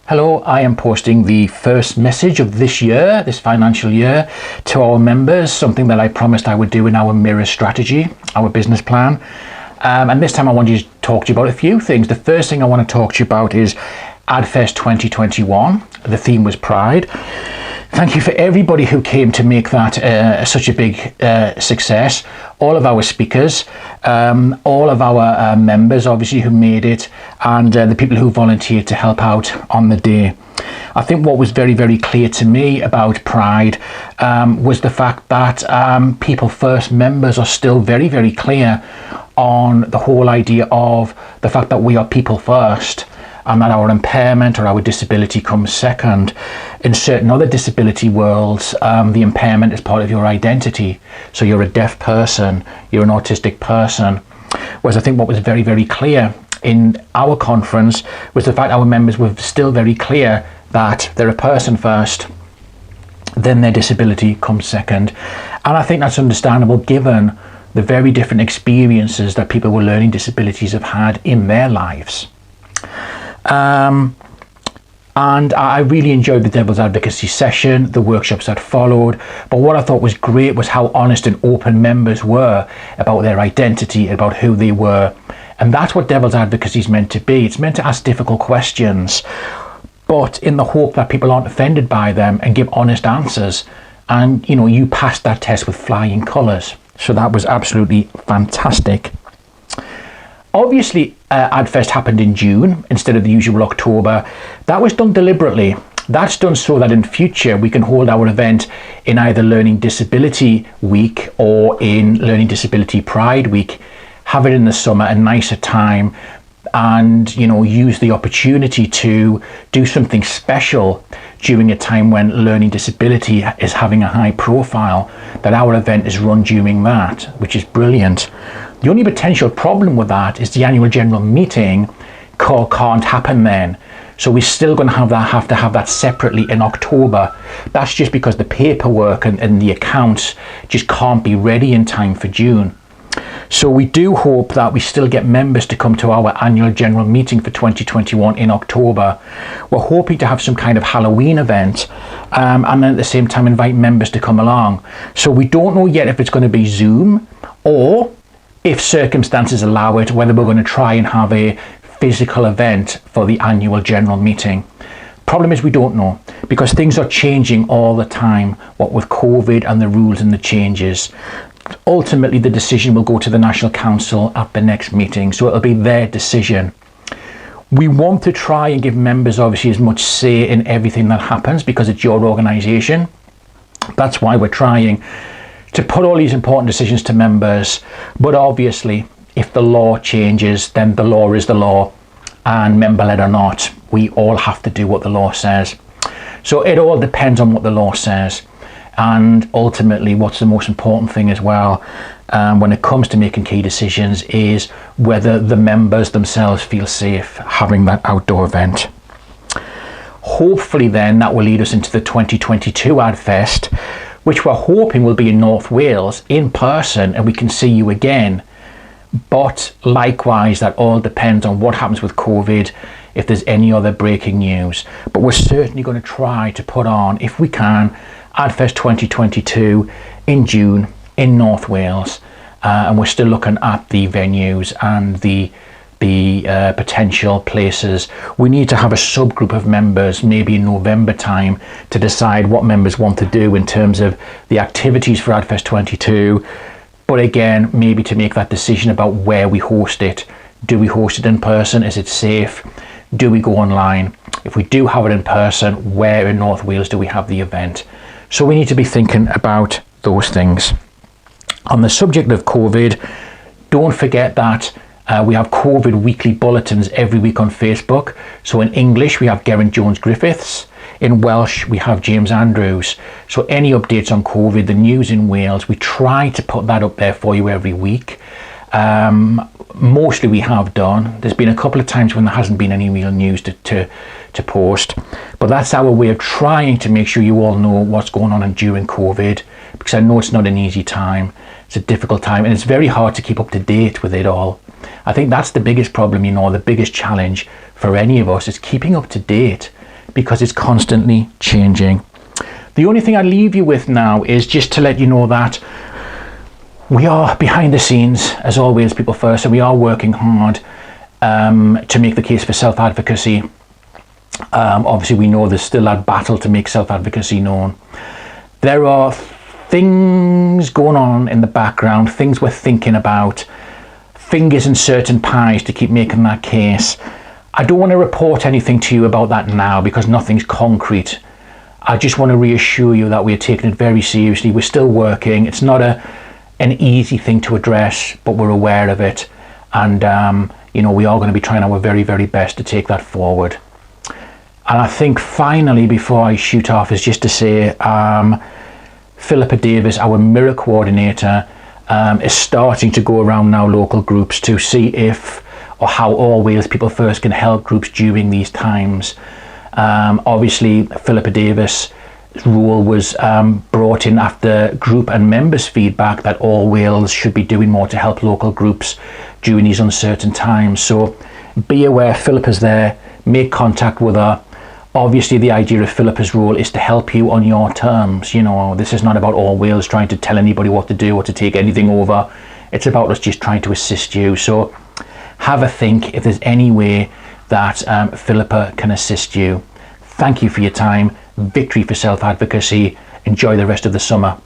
Hello, I am posting the first message of this year, this financial year, to our members, something that I promised I would do in our mirror strategy, our business plan. And this time I want to talk to you about a few things. The first thing I want to talk to you about is ADFest 2021. The theme was Pride. Thank you for everybody who came to make that such a big success. All of our speakers, all of our members, obviously, who made it, and the people who volunteered to help out on the day. I think what was very, very clear to me about Pride was the fact that People First members are still very, very clear on the whole idea of the fact that we are people first, and that our impairment or our disability comes second. In certain other disability worlds, the impairment is part of your identity. So you're a deaf person, you're an autistic person. Whereas I think what was very, very clear in our conference was the fact our members were still very clear that they're a person first, then their disability comes second. And I think that's understandable given the very different experiences that people with learning disabilities have had in their lives. And I really enjoyed the Devil's Advocacy session, the workshops that followed. But what I thought was great was how honest and open members were about their identity, about who they were. And that's what Devil's Advocacy is meant to be. It's meant to ask difficult questions, but in the hope that people aren't offended by them and give honest answers. And, you know, you passed that test with flying colours. So that was absolutely fantastic. Obviously, ADFest happened in June instead of the usual October. That was done deliberately. That's done so that in future we can hold our event in either Learning Disability Week or in Learning Disability Pride Week. Have it in the summer, a nicer time, and, you know, use the opportunity to do something special during a time when learning disability is having a high profile, that our event is run during that, which is brilliant. The only potential problem with that is the annual general meeting can't happen then. So we're still going to have to have that separately in October. That's just because the paperwork and the accounts just can't be ready in time for June. So we do hope that we still get members to come to our annual general meeting for 2021 in October. We're hoping to have some kind of Halloween event and then at the same time invite members to come along. So we don't know yet if it's going to be Zoom or, if circumstances allow it, whether we're going to try and have a physical event for the annual general meeting. Problem is we don't know, because things are changing all the time, what with COVID and the rules and the changes. Ultimately, the decision will go to the National Council at the next meeting, so it'll be their decision. We want to try and give members obviously as much say in everything that happens, because it's your organisation. That's why we're trying to put all these important decisions to members. But obviously, if the law changes, then the law is the law, and member-led or not, we all have to do what the law says. So it all depends on what the law says. And ultimately, what's the most important thing as well when it comes to making key decisions is whether the members themselves feel safe having that outdoor event. Hopefully then that will lead us into the 2022 ADFest, which we're hoping will be in North Wales in person and we can see you again. But likewise, that all depends on what happens with COVID, if there's any other breaking news. But we're certainly going to try to put on, if we can, ADFest 2022 in June in North Wales. And we're still looking at the venues and the potential places. We need to have a subgroup of members maybe in November time to decide what members want to do in terms of the activities for ADFest 22, but again maybe to make that decision about where we host it. Do we host it in person? Is it safe? Do we go online? If we do have it in person, where in North Wales do we have the event? So we need to be thinking about those things. On the subject of COVID, don't forget that we have COVID weekly bulletins every week on Facebook. So in English, we have Geraint Jones-Griffiths. In Welsh, we have James Andrews. So any updates on COVID, the news in Wales, we try to put that up there for you every week. Mostly we have done. There's been a couple of times when there hasn't been any real news to post. But that's our way of trying to make sure you all know what's going on during COVID, because I know it's not an easy time. It's a difficult time and it's very hard to keep up to date with it all. I think that's the biggest problem, you know, the biggest challenge for any of us is keeping up to date, because it's constantly changing. The only thing I leave you with now is just to let you know that we are behind the scenes, as always, people first, and we are working hard to make the case for self-advocacy. Obviously, we know there's still that battle to make self-advocacy known. There are things going on in the background, things we're thinking about, fingers in certain pies to keep making that case. I don't want to report anything to you about that now because nothing's concrete. I just want to reassure you that we're taking it very seriously. We're still working. It's not an easy thing to address, but we're aware of it. And, we are going to be trying our very, very best to take that forward. And I think finally, before I shoot off, is just to say, Philippa Davis, our Mirror Coordinator, is starting to go around now local groups to see if or how All Wales People First can help groups during these times. Obviously, Philippa Davis' rule was brought in after group and members' feedback that All Wales should be doing more to help local groups during these uncertain times. So be aware, Philippa's there, make contact with her. Obviously, the idea of Philippa's role is to help you on your terms. This is not about All Wales trying to tell anybody what to do or to take anything over. It's about us just trying to assist you. So have a think if there's any way that Philippa can assist you. Thank you for your time. Victory for self-advocacy. Enjoy the rest of the summer.